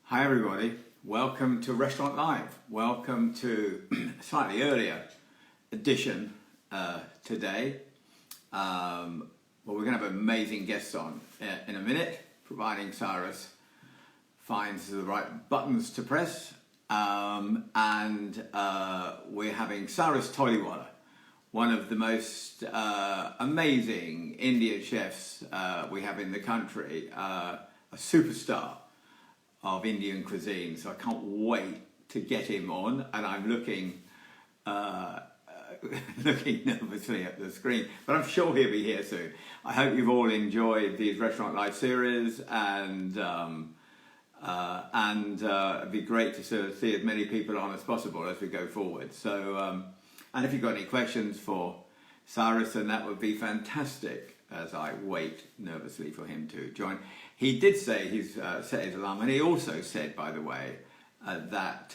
Hi everybody, welcome to Restaurant Live. Welcome to a slightly earlier edition today. Well, we're going to have amazing guests on in a minute, providing Cyrus finds the right buttons to press. We're having Cyrus Todiwala, one of the most amazing Indian chefs we have in the country, a superstar of Indian cuisine, so I can't wait to get him on, and I'm looking nervously at the screen, but I'm sure he'll be here soon. I hope you've all enjoyed these Restaurant Live series, and it'd be great to sort of see as many people on as possible as we go forward. So, and if you've got any questions for Cyrus, then that would be fantastic, as I wait nervously for him to join. He did say he's set his alarm, and he also said, by the way, that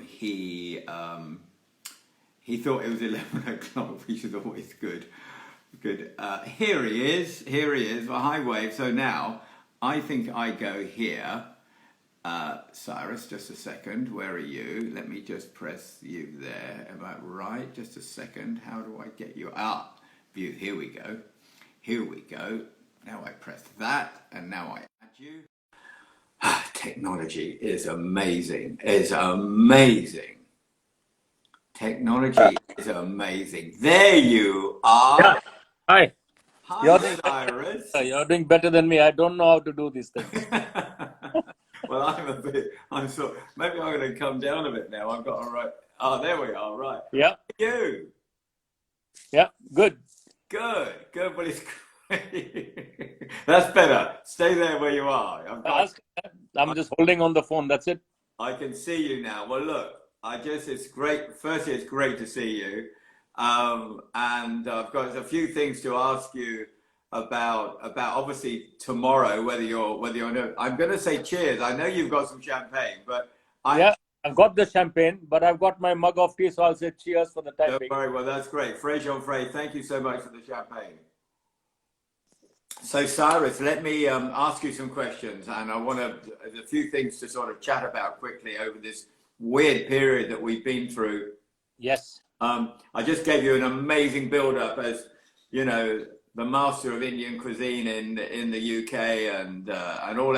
he thought it was 11 o'clock, which is always good. Here he is, a high wave. So now, I think I go here. Cyrus, just a second, where are you? Let me just press you there, am I right? Just a second, how do I get you? View, here we go. Now I press that, and now I add you. Technology is amazing. Technology is amazing. There you are. Yeah. Hi. Hi, Cyrus. You're doing better than me. I don't know how to do these things. Well, maybe I'm going to come down a bit now. I've got to write. Oh, there we are, right. Yeah. You. Yeah, good. Good, but it's that's better. Stay there where you are. I'm just holding on the phone. That's it. I can see you now. Well, look, it's great. Firstly, it's great to see you. And I've got a few things to ask you about obviously tomorrow, whether you're I'm going to say cheers. I know you've got some champagne, but I've got the champagne, but I've got my mug of tea, so I'll say cheers for the time being. Very well, that's great. Frey Jean Frey, thank you so much for the champagne. So Cyrus, let me ask you some questions, and there's a few things to sort of chat about quickly over this weird period that we've been through. Yes. I just gave you an amazing build-up as, the master of Indian cuisine in the UK and all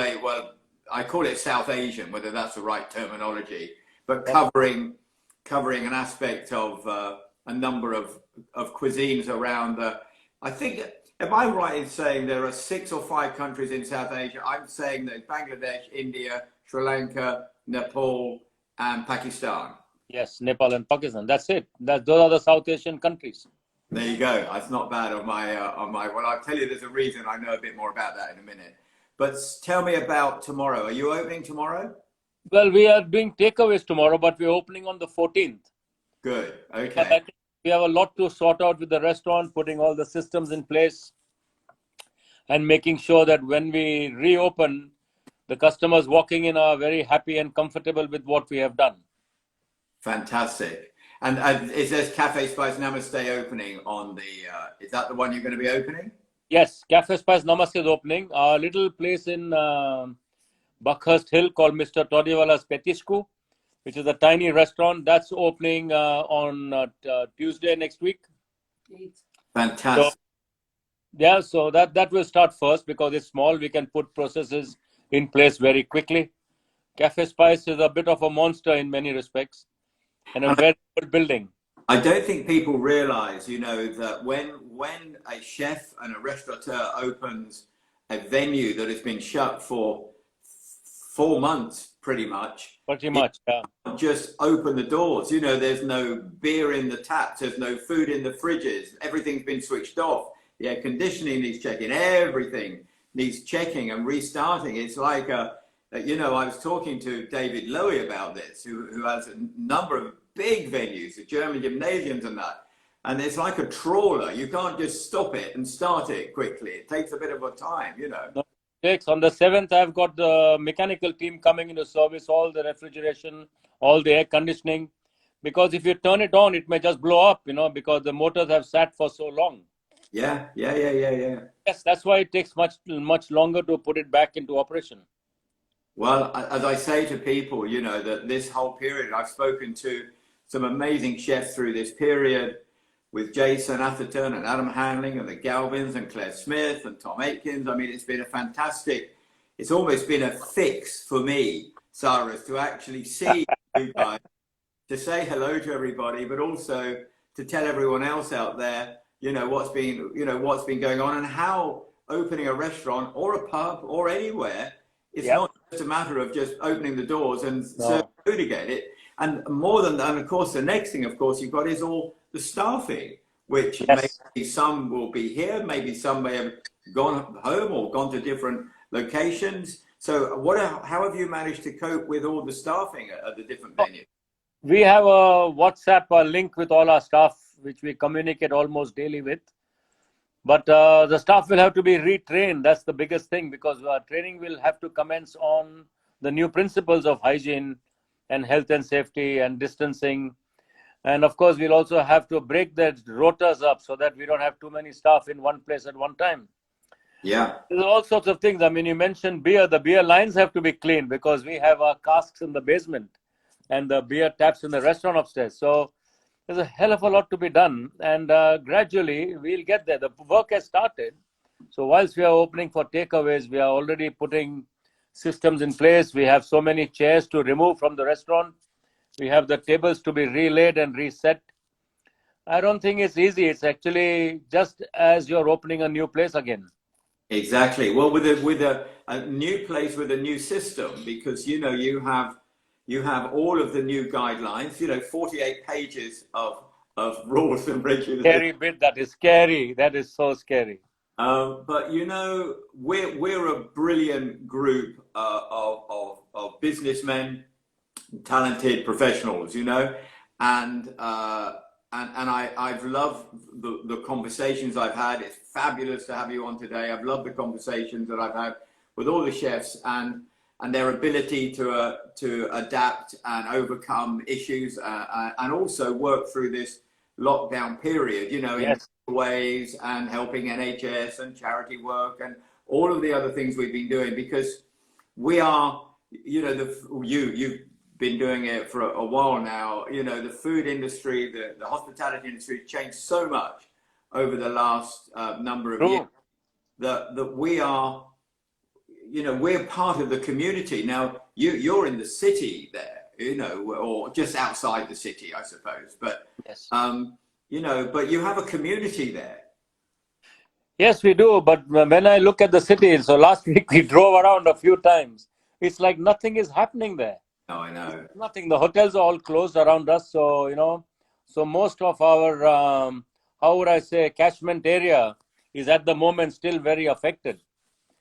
I call it South Asian, whether that's the right terminology, but covering an aspect of a number of cuisines around I think, am I right in saying there are 6 or 5 countries in South Asia? I'm saying that Bangladesh, India, Sri Lanka, Nepal, and Pakistan. Yes, Nepal and Pakistan. That's it. Those are the South Asian countries. There you go. That's not bad on my. Well, I'll tell you. There's a reason. I know a bit more about that in a minute. But tell me about tomorrow. Are you opening tomorrow? Well, we are doing takeaways tomorrow, but we're opening on the 14th. Good. Okay. But I think we have a lot to sort out with the restaurant, putting all the systems in place and making sure that when we reopen, the customers walking in are very happy and comfortable with what we have done. Fantastic. And is this Cafe Spice Namaste opening on the, is that the one you're going to be opening? Yes, Cafe Spice Namaste is opening. A little place in Buckhurst Hill called Mr. Todiwala's Petishku, which is a tiny restaurant. That's opening on Tuesday next week. Fantastic. So that will start first because it's small. We can put processes in place very quickly. Cafe Spice is a bit of a monster in many respects and a very good building. I don't think people realize, that when a chef and a restaurateur opens a venue that has been shut for 4 months, pretty much, yeah. Just open the doors. There's no beer in the taps. There's no food in the fridges. Everything's been switched off. The air conditioning needs checking. Everything needs checking and restarting. It's like I was talking to David Lowy about this, who has a number of big venues, the German gymnasiums and that. And it's like a trawler. You can't just stop it and start it quickly. It takes a bit of a time, No, on the 7th, I've got the mechanical team coming into service, all the refrigeration, all the air conditioning. Because if you turn it on, it may just blow up, because the motors have sat for so long. Yeah. Yes, that's why it takes much longer to put it back into operation. Well, as I say to people, you know, that this whole period, I've spoken to some amazing chefs through this period with Jason Atherton and Adam Handling and the Galvins and Claire Smith and Tom Aikens. I mean, it's been a fantastic, it's almost been a fix for me, Cyrus, to actually see you guys, to say hello to everybody, but also to tell everyone else out there, you know, what's been going on and how opening a restaurant or a pub or anywhere, it's not just a matter of just opening the doors and serving food again. And more than that, and of course, the next thing, of course, you've got is all the staffing, which maybe some will be here, maybe some may have gone home or gone to different locations. So how have you managed to cope with all the staffing at the different venues? We have a WhatsApp link with all our staff, which we communicate almost daily with. But the staff will have to be retrained. That's the biggest thing, because training will have to commence on the new principles of hygiene and health and safety and distancing. And of course, we'll also have to break the rotas up so that we don't have too many staff in one place at one time. Yeah. There's all sorts of things. I mean, you mentioned beer. The beer lines have to be cleaned because we have our casks in the basement and the beer taps in the restaurant upstairs. So there's a hell of a lot to be done, and gradually we'll get there. The work has started. So whilst we are opening for takeaways, we are already putting systems in place. We have so many chairs to remove from the restaurant. We have the tables to be relaid and reset. I don't think it's easy. It's actually just as you're opening a new place again. Exactly. Well, with a new place with a new system, because you know you have all of the new guidelines. You know, 48 pages of rules and regulations. Scary bit. That is scary. That is so scary. But you know, we're a brilliant group of businessmen, talented professionals. You know, and I've loved the conversations I've had. It's fabulous to have you on today. I've loved the conversations that I've had with all the chefs and their ability to adapt and overcome issues and also work through this lockdown period, you know, in ways, and helping NHS and charity work and all of the other things we've been doing, because we are, you know, you've been doing it for a while now. You know, the food industry, the hospitality industry changed so much over the last number of years that we are, you know, we're part of the community. Now, you're in the city there, you know, or just outside the city, I suppose. But, you know, but you have a community there. Yes, we do. But when I look at the city, so last week we drove around a few times. It's like nothing is happening there. Oh, I know. Nothing. The hotels are all closed around us. So, you know, so most of our, how would I say, catchment area is at the moment still very affected.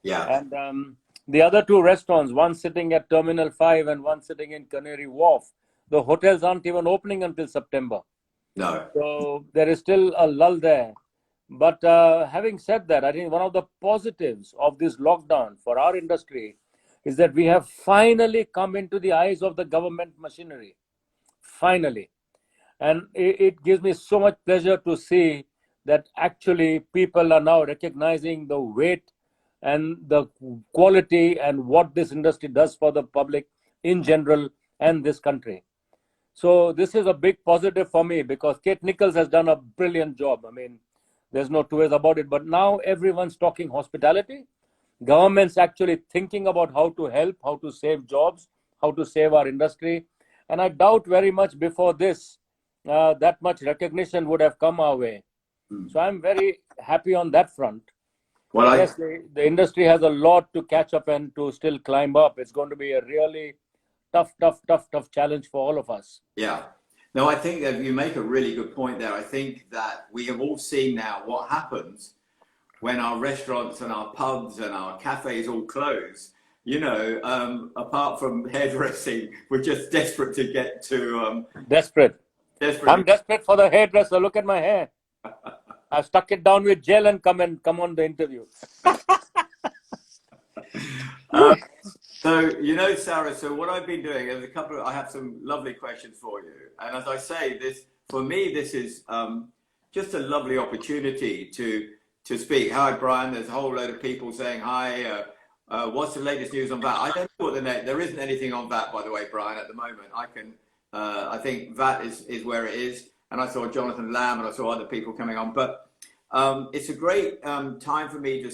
Yeah. And the other two restaurants, one sitting at Terminal 5 and one sitting in Canary Wharf, the hotels aren't even opening until September. No. So there is still a lull there. But having said that, I think one of the positives of this lockdown for our industry is that we have finally come into the eyes of the government machinery. Finally. And it gives me so much pleasure to see that actually people are now recognizing the weight and the quality and what this industry does for the public in general and this country. So this is a big positive for me, because Kate Nichols has done a brilliant job. I mean, there's no two ways about it. But now everyone's talking hospitality. Government's actually thinking about how to help, how to save jobs, how to save our industry. And I doubt very much before this, that much recognition would have come our way. So I'm very happy on that front. Well, I guess the industry has a lot to catch up and to still climb up. It's going to be a really tough challenge for all of us. Yeah. No, I think that you make a really good point there. I think that we have all seen now what happens when our restaurants and our pubs and our cafes all close. You know, apart from hairdressing, we're just desperate to get to... Desperate. I'm desperate for the hairdresser. Look at my hair. I've stuck it down with gel and come on the interview. So, you know, Sarah, so what I've been doing is I have some lovely questions for you. And as I say, for me, this is just a lovely opportunity to speak. Hi, Brian. There's a whole load of people saying hi. What's the latest news on VAT? I don't know what there isn't anything on VAT, by the way, Brian, at the moment. I think VAT is where it is. And I saw Jonathan Lamb and I saw other people coming on. But it's a great time for me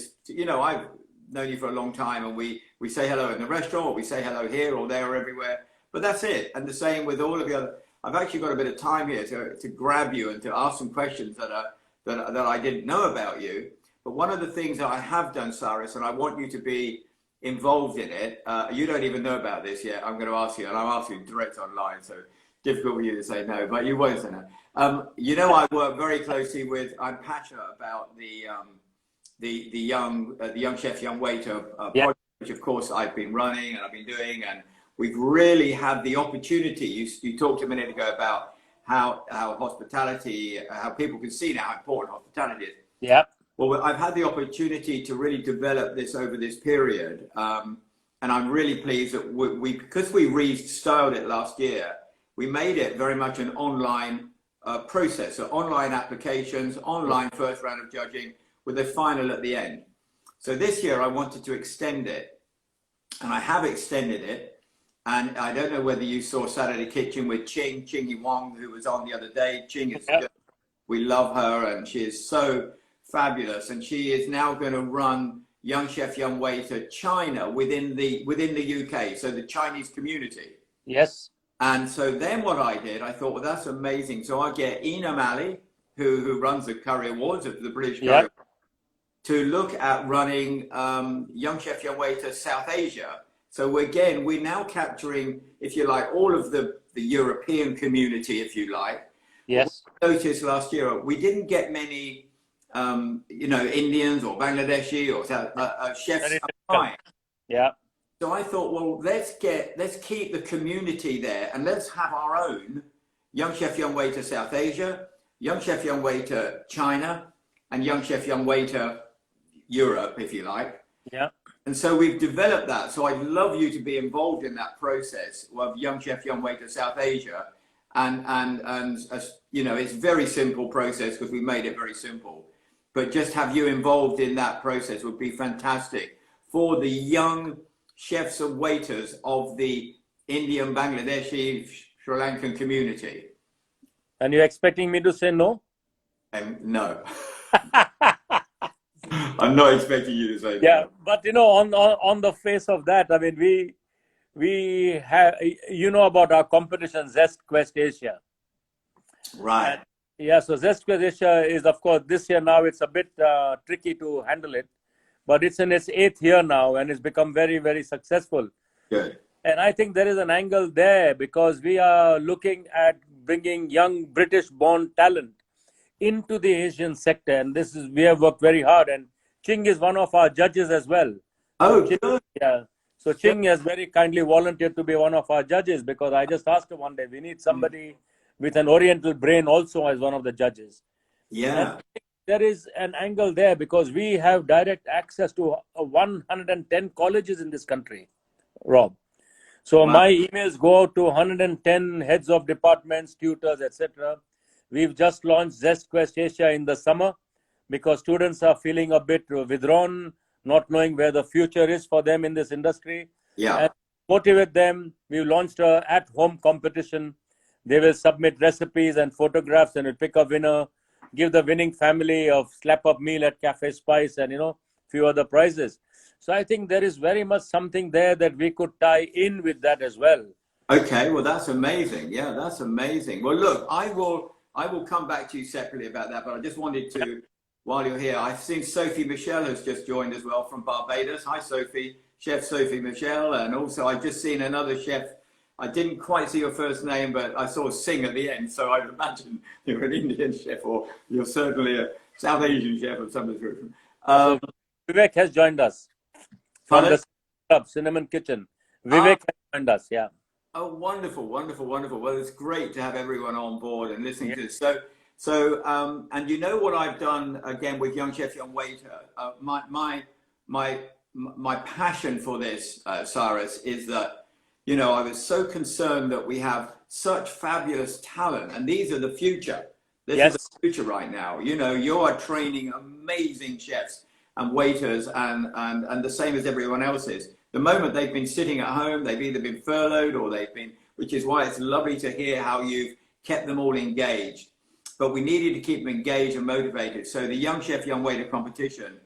I've known you for a long time, and we say hello in the restaurant, or we say hello here or there or everywhere. But that's it. And the same with all of the other. I've actually got a bit of time here to grab you and to ask some questions that I didn't know about you. But one of the things that I have done, Cyrus, and I want you to be involved in it, you don't even know about this yet. I'm going to ask you, and I'll ask you direct online, so difficult for you to say no, but you won't say no. I work very closely I'm passionate about the young chef, young waiter project, which of course I've been running and I've been doing, and we've really had the opportunity. You talked a minute ago about how hospitality, how people can see now how important hospitality is. Yeah. Well, I've had the opportunity to really develop this over this period, and I'm really pleased that because we restyled it last year, we made it very much an online process, so online applications, online first round of judging with a final at the end. So this year I wanted to extend it, and I have extended it. And I don't know whether you saw Saturday Kitchen with Ching Wong, who was on the other day. Ching is, we love her, and she is so fabulous. And she is now going to run Young Chef, Young Waiter China within the UK, so the Chinese community. Yes. And so then what I did, I thought, well, that's amazing. So I get Ina Mali, who runs the Curry Awards of the British Curry Awards, to look at running Young Chef, Young Waiter South Asia. So we're now capturing, if you like, all of the European community, if you like. Yes. What I noticed last year, we didn't get many, Indians or Bangladeshi or chefs applying. Yeah. So I thought, well, let's keep the community there, and let's have our own Young Chef, Young Waiter South Asia, Young Chef, Young Waiter China, and Young Chef, Young Waiter Europe, if you like. Yeah. And so we've developed that. So I'd love you to be involved in that process of Young Chef, Young Waiter South Asia. And it's a very simple process because we made it very simple. But just have you involved in that process would be fantastic for the young chefs and waiters of the Indian, Bangladeshi, Sri Lankan community. And you're expecting me to say no? No. I'm not expecting you to say yeah, no. But on the face of that, I mean, we have, about our competition, Zest Quest Asia. Right. So Zest Quest Asia is, of course, this year now it's a bit tricky to handle it, but it's in its 8th year now and it's become very, very successful. Good. And I think there is an angle there because we are looking at bringing young British-born talent into the Asian sector, and we have worked very hard. And Ching is one of our judges as well. Oh, Ching, good. Yeah. So Ching has very kindly volunteered to be one of our judges because I just asked her one day, we need somebody with an Oriental brain also as one of the judges. Yeah. And there is an angle there because we have direct access to 110 colleges in this country, Rob. So my emails go out to 110 heads of departments, tutors, etc. We've just launched Zest Quest Asia in the summer because students are feeling a bit withdrawn, not knowing where the future is for them in this industry. Yeah. And motivate them. We've launched a at-home competition. They will submit recipes and photographs and we'll pick a winner, give the winning family a slap-up meal at Cafe Spice and, few other prizes. So I think there is very much something there that we could tie in with that as well. Okay, well, that's amazing. Yeah, that's amazing. Well, look, I will come back to you separately about that, but I just wanted to, while you're here, I've seen Sophie Michelle has just joined as well from Barbados. Hi, Sophie. Chef Sophie Michelle. And also I've just seen another chef. I didn't quite see your first name, but I saw Singh at the end. So I'd imagine you're an Indian chef or you're certainly a South Asian chef of some description. Vivek has joined us from the club, Cinnamon Kitchen. Vivek has joined us, yeah. Oh, wonderful, wonderful, wonderful. Well, it's great to have everyone on board and listening to this. So, and you know what I've done again with Young Chef, Young Waiter? My passion for this, Cyrus, is that, I was so concerned that we have such fabulous talent and these are the future. This is the future right now. You are training amazing chefs and waiters and the same as everyone else is. The moment they've been sitting at home, they've either been furloughed or they've been, which is why it's lovely to hear how you've kept them all engaged. But we needed to keep them engaged and motivated. So the Young Chef, Young Waiter competition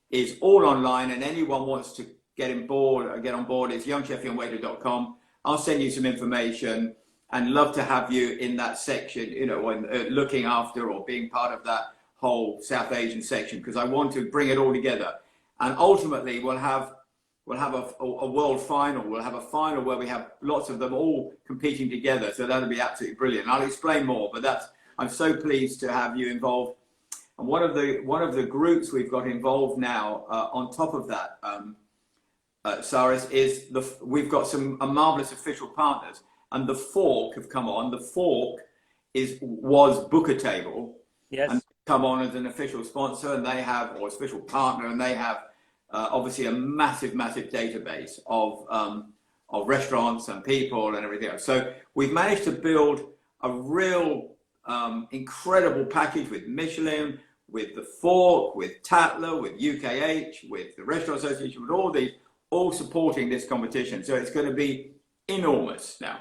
is all online, and anyone wants to get on board, it's youngchefyoungwaiter.com. I'll send you some information and love to have you in that section, you know, looking after or being part of that whole South Asian section, because I want to bring it all together. And ultimately we'll have a world final. We'll have a final where we have lots of them all competing together. So that'll be absolutely brilliant. I'll explain more, but I'm so pleased to have you involved. And one of the groups we've got involved now, on top of that, Cyrus, is we've got some marvelous official partners, and the Fork have come on. The Fork was Booker Table, yes, and come on as an official sponsor, and they have, or official partner, and they have obviously a massive database of restaurants and people and everything else. So we've managed to build a real incredible package with Michelin, with the Fork, with Tatler, with UKH, with the Restaurant Association, with all these, all supporting this competition. So it's going to be enormous now.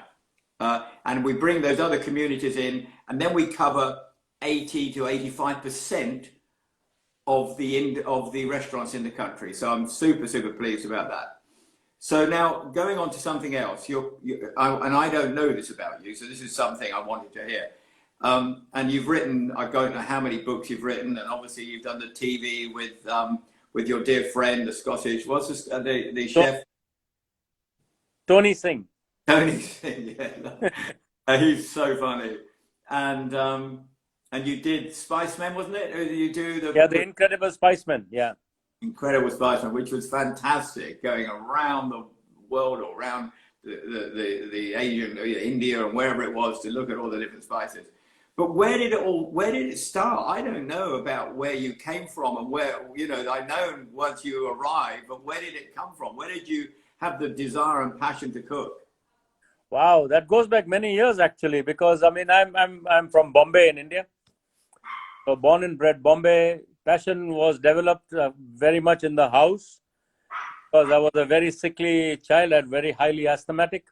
And we bring those other communities in, and then we cover 80 to 85% of the restaurants in the country. So I'm super pleased about that. So now going on to something else, and I don't know this about you, so this is something I wanted to hear. And you've written, I don't know how many books you've written, and obviously you've done the TV with your dear friend, the Scottish, what's the chef? Tony Singh. Tony Singh, yeah. He's so funny. And you did Spicemen, wasn't it? Or you do the Incredible Spicemen, yeah. Incredible Spicemen, which was fantastic, going around the world or around the Asian, India and wherever it was, to look at all the different spices. But where did it start? I don't know about where you came from and where, I know once you arrived, but where did it come from? Where did you have the desire and passion to cook? Wow, that goes back many years actually, because I mean, I'm from Bombay in India. So born and bred Bombay. Passion was developed very much in the house, because I was a very sickly child and very highly asthmatic.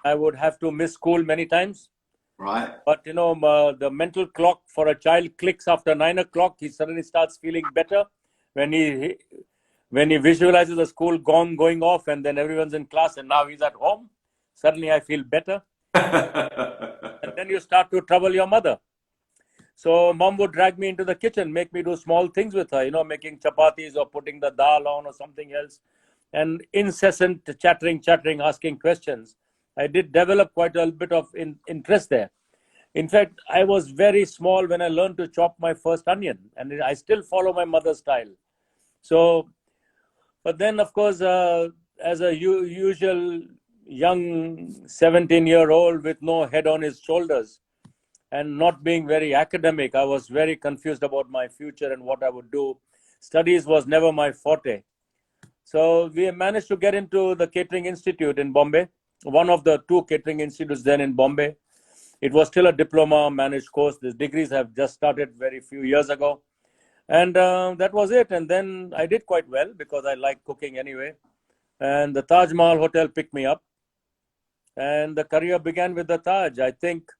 I would have to miss school many times. Right. But the mental clock for a child clicks after 9 o'clock. He suddenly starts feeling better when he visualizes the school gong going off, and then everyone's in class and now he's at home. Suddenly I feel better. And then you start to trouble your mother. So mom would drag me into the kitchen, make me do small things with her, making chapatis or putting the dal on or something else. And incessant chattering, asking questions. I did develop quite a bit of interest there. In fact, I was very small when I learned to chop my first onion, and I still follow my mother's style. So, but then of course, as a usual young 17-year-old with no head on his shoulders and not being very academic, I was very confused about my future and what I would do. Studies was never my forte. So we managed to get into the Catering Institute in Bombay, one of the 2 catering institutes then in Bombay. It was still a diploma managed course. These degrees have just started very few years ago. And that was it. And then I did quite well because I like cooking anyway. And the Taj Mahal Hotel picked me up. And the career began with the Taj. I think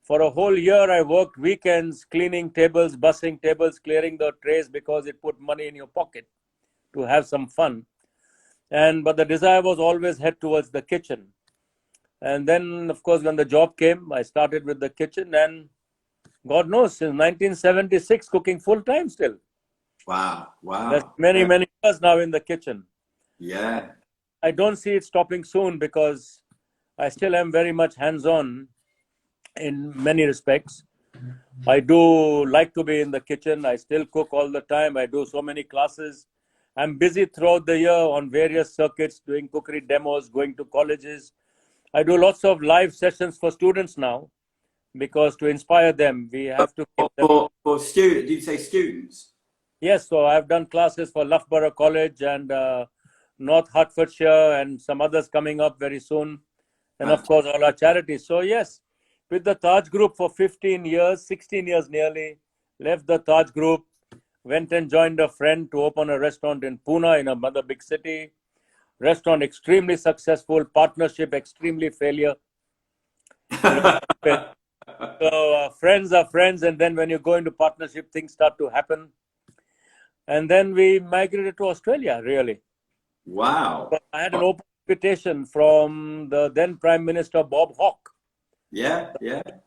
for a whole year, I worked weekends, cleaning tables, bussing tables, clearing the trays, because it put money in your pocket to have some fun. But the desire was always head towards the kitchen. And then, of course, when the job came, I started with the kitchen, and God knows, since 1976, cooking full time still. Wow. That's many years now in the kitchen. Yeah. I don't see it stopping soon, because I still am very much hands-on in many respects. I do like to be in the kitchen. I still cook all the time. I do so many classes. I'm busy throughout the year on various circuits, doing cookery demos, going to colleges. I do lots of live sessions for students now, because to inspire them, we have to keep them. For students, did you say students? Yes, so I've done classes for Loughborough College and North Hertfordshire, and some others coming up very soon. And of course, all our charities. So yes, with the Taj Group for 15 years, 16 years nearly, left the Taj Group. Went and joined a friend to open a restaurant in Pune, in another big city. Restaurant extremely successful, partnership extremely failure. You know, so friends are friends, and then when you go into partnership, things start to happen. And then we migrated to Australia, really. Wow. So I had an open invitation from the then Prime Minister Bob Hawke. Yeah.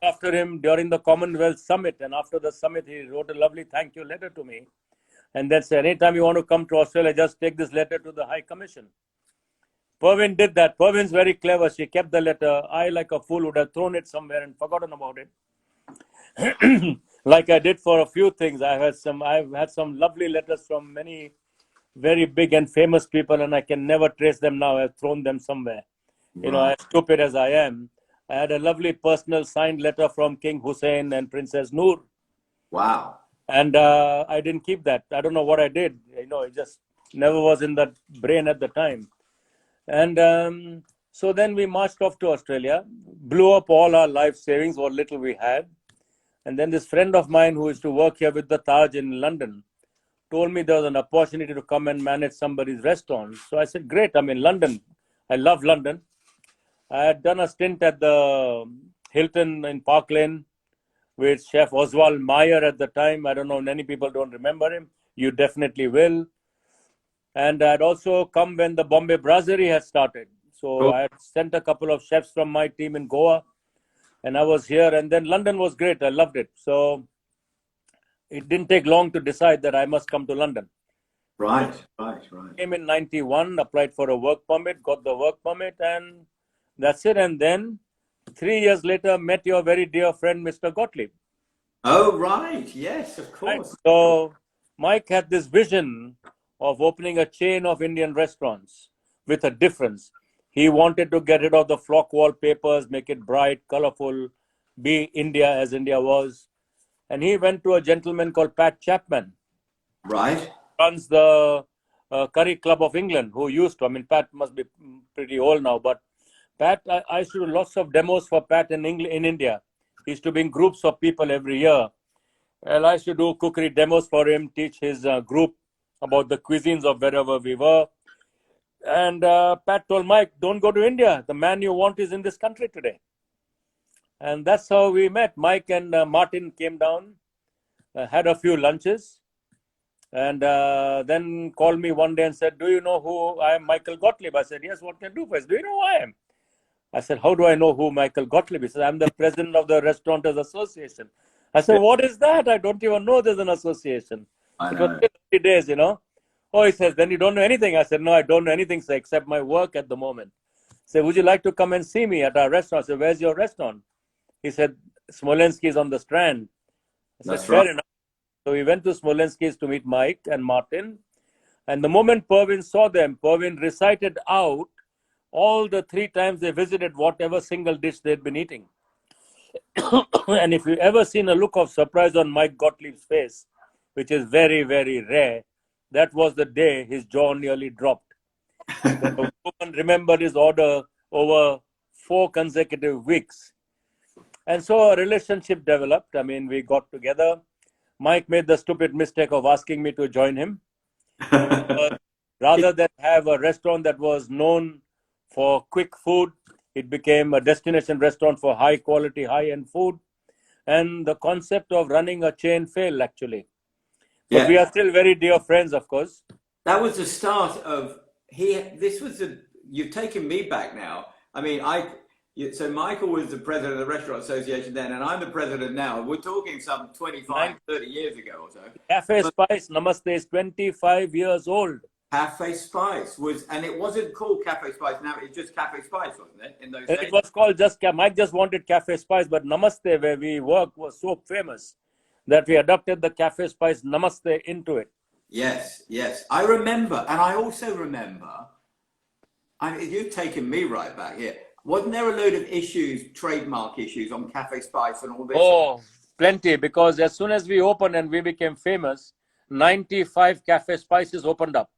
After him during the Commonwealth Summit, and after the summit, he wrote a lovely thank you letter to me. And then said, anytime you want to come to Australia, just take this letter to the High Commission. Pervin did that. Pervin's very clever. She kept the letter. I, like a fool, would have thrown it somewhere and forgotten about it. Like I did for a few things. I've had some lovely letters from many very big and famous people, and I can never trace them now. I've thrown them somewhere. Right. You know, as stupid as I am. I had a lovely personal signed letter from King Hussein and Princess Noor. Wow. And I didn't keep that. I don't know what I did. You know, it just never was in the brain at the time. And so then we marched off to Australia, blew up all our life savings, what little we had. And then this friend of mine who used to work here with the Taj in London told me there was an opportunity to come and manage somebody's restaurant. So I said, great, I'm in London. I love London. I had done a stint at the Hilton in Park Lane with Chef Oswald Meyer at the time. I don't know, many people don't remember him. You definitely will. And I'd also come when the Bombay Brasserie had started. So I had sent a couple of chefs from my team in Goa. And I was here. And then London was great. I loved it. So it didn't take long to decide that I must come to London. Right. Came in 91, applied for a work permit, got the work permit, and that's it. And then 3 years later, met your very dear friend, Mr. Gottlieb. Oh, right. Yes, of course. Right. So Mike had this vision of opening a chain of Indian restaurants with a difference. He wanted to get rid of the flock wallpapers, make it bright, colorful, be India as India was. And he went to a gentleman called Pat Chapman. Right. Runs the Curry Club of England, who used to. I mean, Pat must be pretty old now, but Pat, I used to do lots of demos for Pat in India. He used to bring groups of people every year. And I used to do cookery demos for him, teach his group about the cuisines of wherever we were. And Pat told Mike, don't go to India. The man you want is in this country today. And that's how we met. Mike and Martin came down, had a few lunches, and then called me one day and said, do you know who I am, Michael Gottlieb? I said, yes, what can I do for you? Do you know who I am? I said, how do I know who Michael Gottlieb is? He said, I'm the president of the Restaurateurs Association. I said, what is that? I don't even know there's an association. It was 50 days, you know. Oh, he says, then you don't know anything. I said, no, I don't know anything, sir, except my work at the moment. He said, would you like to come and see me at our restaurant? I said, where's your restaurant? He said, Smolensky's on the Strand. I said, fair enough. So we went to Smolensky's to meet Mike and Martin. And the moment Pervin saw them, Pervin recited out all the 3 times they visited whatever single dish they'd been eating. And if you've ever seen a look of surprise on Mike Gottlieb's face, which is very, very rare, that was the day his jaw nearly dropped. The woman remembered his order over 4 consecutive weeks. And so a relationship developed. I mean, we got together. Mike made the stupid mistake of asking me to join him. Rather than have a restaurant that was known for quick food, it became a destination restaurant for high quality, high-end food. And the concept of running a chain failed, actually. But we are still very dear friends, of course. That was the start of, you've taken me back now. I mean, so Michael was the president of the Restaurant Association then, and I'm the president now. We're talking some 25, 30 years ago or so. Cafe Spice, Namaste, is 25 years old. Cafe Spice and it wasn't called Cafe Spice now, it's just Cafe Spice, wasn't it? In those days? It was called Mike just wanted Cafe Spice, but Namaste, where we worked, was so famous that we adopted the Cafe Spice Namaste into it. Yes. I remember, and I also remember, you've taken me right back here. Wasn't there a load of issues, trademark issues on Cafe Spice and all this? Oh, plenty, because as soon as we opened and we became famous, 95 Cafe Spices opened up.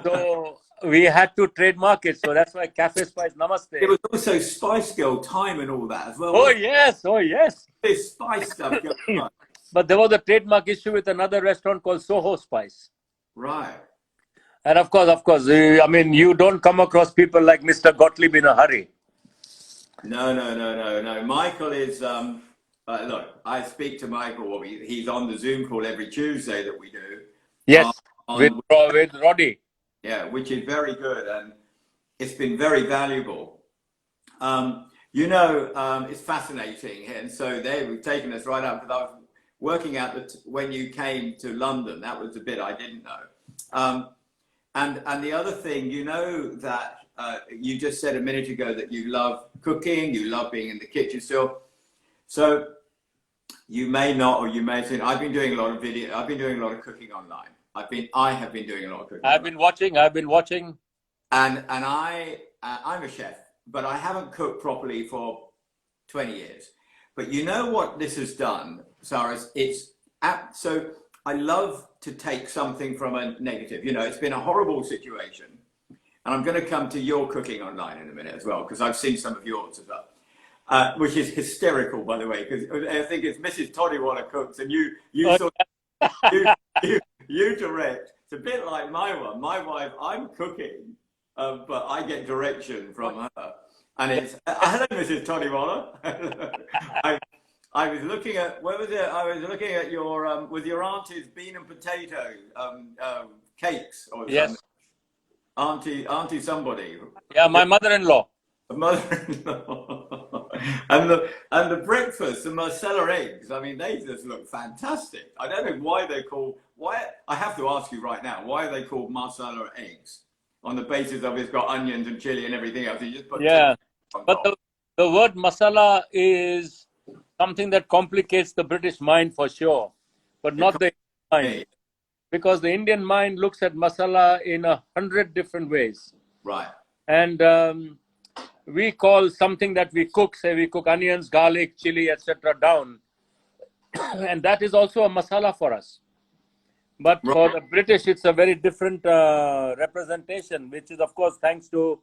So we had to trademark it. So that's why Cafe Spice Namaste. There was also Spice Girl Time and all that as well. Oh, yes. This spice stuff. but there was a trademark issue with another restaurant called Soho Spice. Right. And of course, I mean, you don't come across people like Mr. Gottlieb in a hurry. No. Michael is, look, I speak to Michael. He's on the Zoom call every Tuesday that we do. Yes, with Roddy. Yeah, which is very good. And it's been very valuable. It's fascinating. And so we've taken us right up, because I was working out that when you came to London, that was the bit I didn't know. And the other thing, that you just said a minute ago that you love cooking, you love being in the kitchen still. So you may not, or you may have seen, I've been doing a lot of cooking online. I have been doing a lot of cooking. I've been watching. And I'm a chef, but I haven't cooked properly for 20 years. But you know what this has done, Cyrus? So I love to take something from a negative. It's been a horrible situation. And I'm going to come to your cooking online in a minute as well, because I've seen some of yours as well, which is hysterical, by the way, because I think it's Mrs. Todiwala cooks, and you direct. It's a bit like my one. My wife, I'm cooking, but I get direction from her. And it's, hello, Mrs. Todiwala. I was looking at, where was it? I was looking at your, with your auntie's bean and potato cakes or something. Yes. Auntie somebody. Yeah, my mother-in-law. Mother-in-law. and the breakfast, the Marcella eggs, I mean, they just look fantastic. I don't know why I have to ask you right now, why are they called Marcella eggs? On the basis of it's got onions and chili and everything else. You just put but the word masala is something that complicates the British mind for sure, but not the Indian mind. Because the Indian mind looks at masala in 100 different ways. Right. And we call something that we cook, say we cook onions, garlic, chili, etc. down. And that is also a masala for us. But for the British, it's a very different representation, which is, of course, thanks to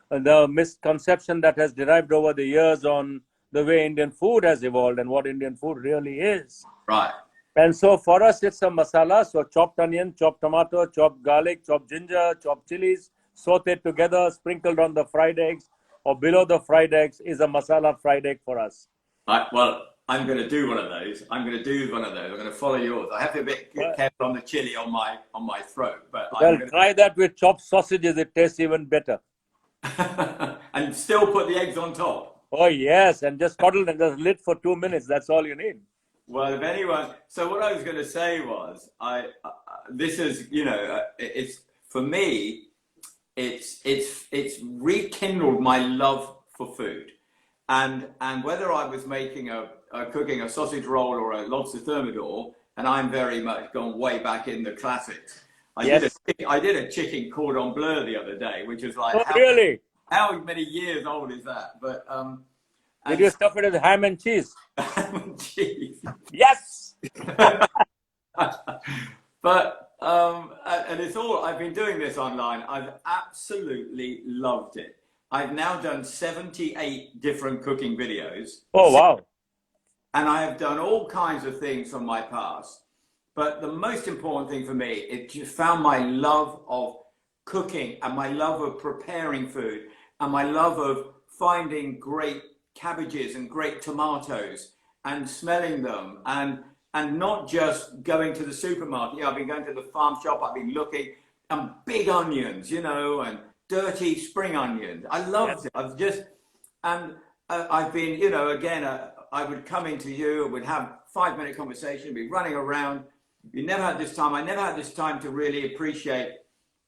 the misconception that has derived over the years on the way Indian food has evolved and what Indian food really is. Right. And so for us, it's a masala. So chopped onion, chopped tomato, chopped garlic, chopped ginger, chopped chilies, sauteed together, sprinkled on the fried eggs or below the fried eggs is a masala fried egg for us. Well, I'm going to do one of those. I'm going to follow yours. I have to be a bit careful on the chili on my throat. But try that with chopped sausages. It tastes even better. And still put the eggs on top. Oh, yes. And just coddle and just lit for 2 minutes. That's all you need. Well, if anyone, so what I was going to say was, this is, it's for me, it's rekindled my love for food, and whether I was making cooking a sausage roll or a lobster thermidor, and I'm very much gone way back in the classics. I did a chicken cordon bleu the other day, which is like, how many years old is that? But did you stuff it with ham and cheese? Ham and cheese. Yes. But and it's all, I've been doing this online. I've absolutely loved it. I've now done 78 different cooking videos. Oh, wow. And I have done all kinds of things from my past. But the most important thing for me, it just found my love of cooking and my love of preparing food and my love of finding great cabbages and great tomatoes and smelling them and not just going to the supermarket. I've been going to the farm shop, I've been looking, and big onions, and dirty spring onions. I loved it. I've just, and I've been, again, I would come into you, we'd have 5-minute conversation, be running around. I never had this time to really appreciate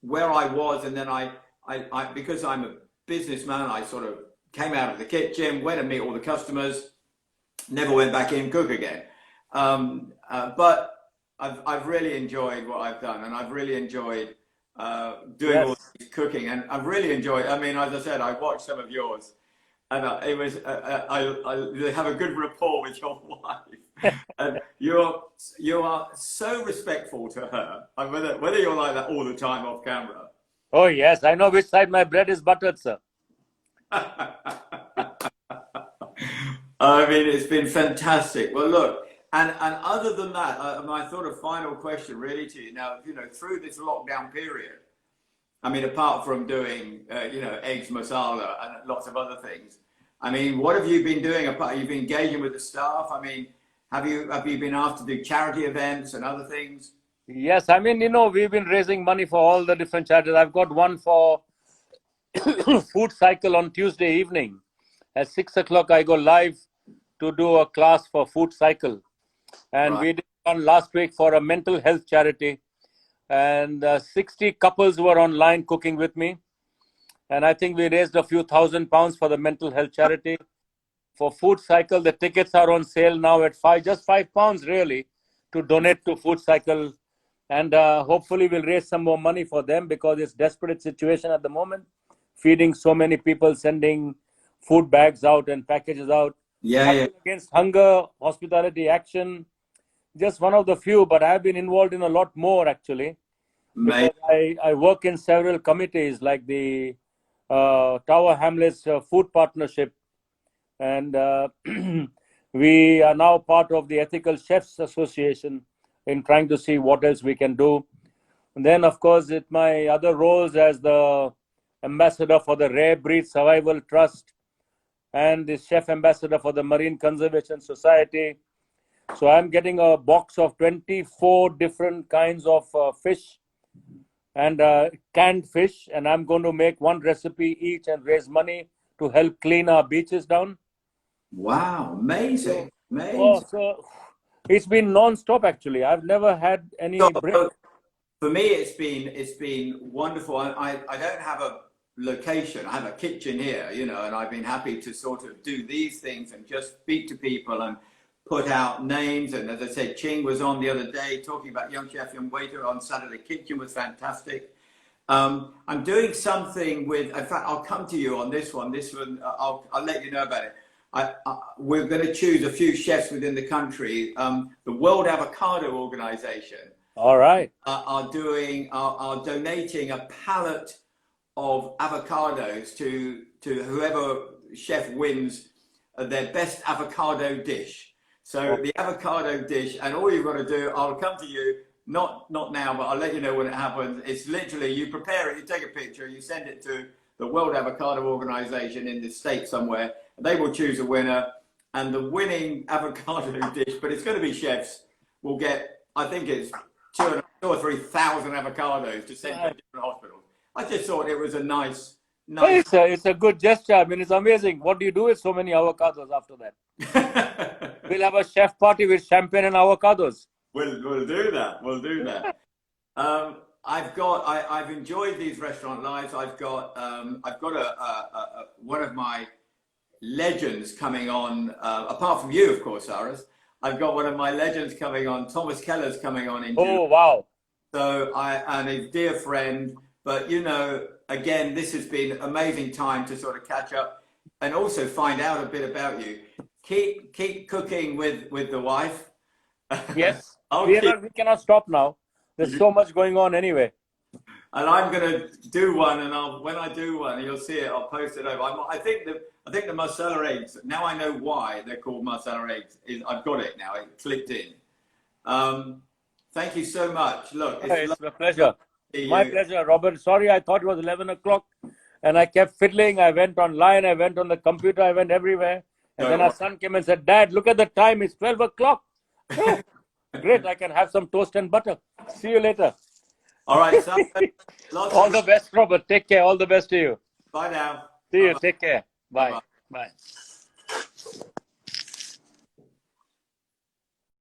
where I was. And then I because I'm a businessman, I sort of came out of the kitchen, went to meet all the customers, never went back in, cook again. But I've really enjoyed what I've done, and I've really enjoyed doing all this cooking, and I've really enjoyed, I mean, as I said, I watched some of yours, and it was, I have a good rapport with your wife, and you are so respectful to her, and whether you're like that all the time off camera. Oh yes, I know which side my bread is buttered, sir. I mean, it's been fantastic. Well, look, And other than that, my sort of final question really to you now, through this lockdown period, I mean, apart from doing, eggs masala and lots of other things, I mean, what have you been doing? You've been engaging with the staff. I mean, have you been asked to do charity events and other things? Yes, I mean, we've been raising money for all the different charities. I've got one for Food Cycle on Tuesday evening. At 6 o'clock, I go live to do a class for Food Cycle. And we did one last week for a mental health charity. And 60 couples were online cooking with me. And I think we raised a few £1,000 for the mental health charity. For Food Cycle, the tickets are on sale now at just £5 really to donate to Food Cycle. And hopefully we'll raise some more money for them because it's a desperate situation at the moment. Feeding so many people, sending food bags out and packages out. Yeah. Against Hunger, Hospitality Action. Just one of the few, but I've been involved in a lot more actually. Because I work in several committees like the Tower Hamlets Food Partnership. And we are now part of the Ethical Chefs Association in trying to see what else we can do. And then, of course, my other roles as the ambassador for the Rare Breed Survival Trust and the chef ambassador for the Marine Conservation Society. So I'm getting a box of 24 different kinds of fish and canned fish, and I'm going to make one recipe each and raise money to help clean our beaches down. Wow, amazing. So it's been non-stop actually. I've never had any break. For me, it's been wonderful. I don't have a location. I have a kitchen here, and I've been happy to sort of do these things and just speak to people and put out names. And as I said, Ching was on the other day talking about Young Chef, Young Waiter on Saturday. Kitchen was fantastic. I'm doing something with, in fact, I'll come to you on this one. This one, I'll let you know about it. We're going to choose a few chefs within the country. The World Avocado Organization. All right. Are donating a pallet of avocados to whoever chef wins their best avocado dish. So the avocado dish, and all you've got to do, I'll come to you, not now, but I'll let you know when it happens. It's literally, you prepare it, you take a picture, you send it to the World Avocado Organization in the States somewhere. They will choose a winner, and the winning avocado dish, but it's going to be chefs, will get, I think it's 2,000 or 3,000 avocados to send to different hospitals. I just thought it was a nice. It's a good gesture. I mean, it's amazing. What do you do with so many avocados after that? We'll have a chef party with champagne and avocados. We'll do that. We'll do that. I've enjoyed these restaurant lives. I've got one of my legends coming on. Apart from you, of course, Cyrus. I've got one of my legends coming on. Thomas Keller's coming on in June. Oh wow! So and a dear friend. But again, this has been an amazing time to sort of catch up and also find out a bit about you. Keep cooking with the wife. Yes, we cannot stop now. There's so much going on anyway. And I'm going to do one, and when I do one, you'll see it. I'll post it over. I think the masala eggs. Now I know why they're called masala eggs. I've got it now. It clicked in. Thank you so much. Look, it's a pleasure. My pleasure, Robert. Sorry, I thought it was 11 o'clock, and I kept fiddling. I went online. I went on the computer. I went everywhere. And then our son came and said, "Dad, look at the time. It's 12 o'clock." Oh, great. I can have some toast and butter. See you later. All right, son. All the best, Robert. Take care. All the best to you. Bye now. See you. Take care. Bye. Bye.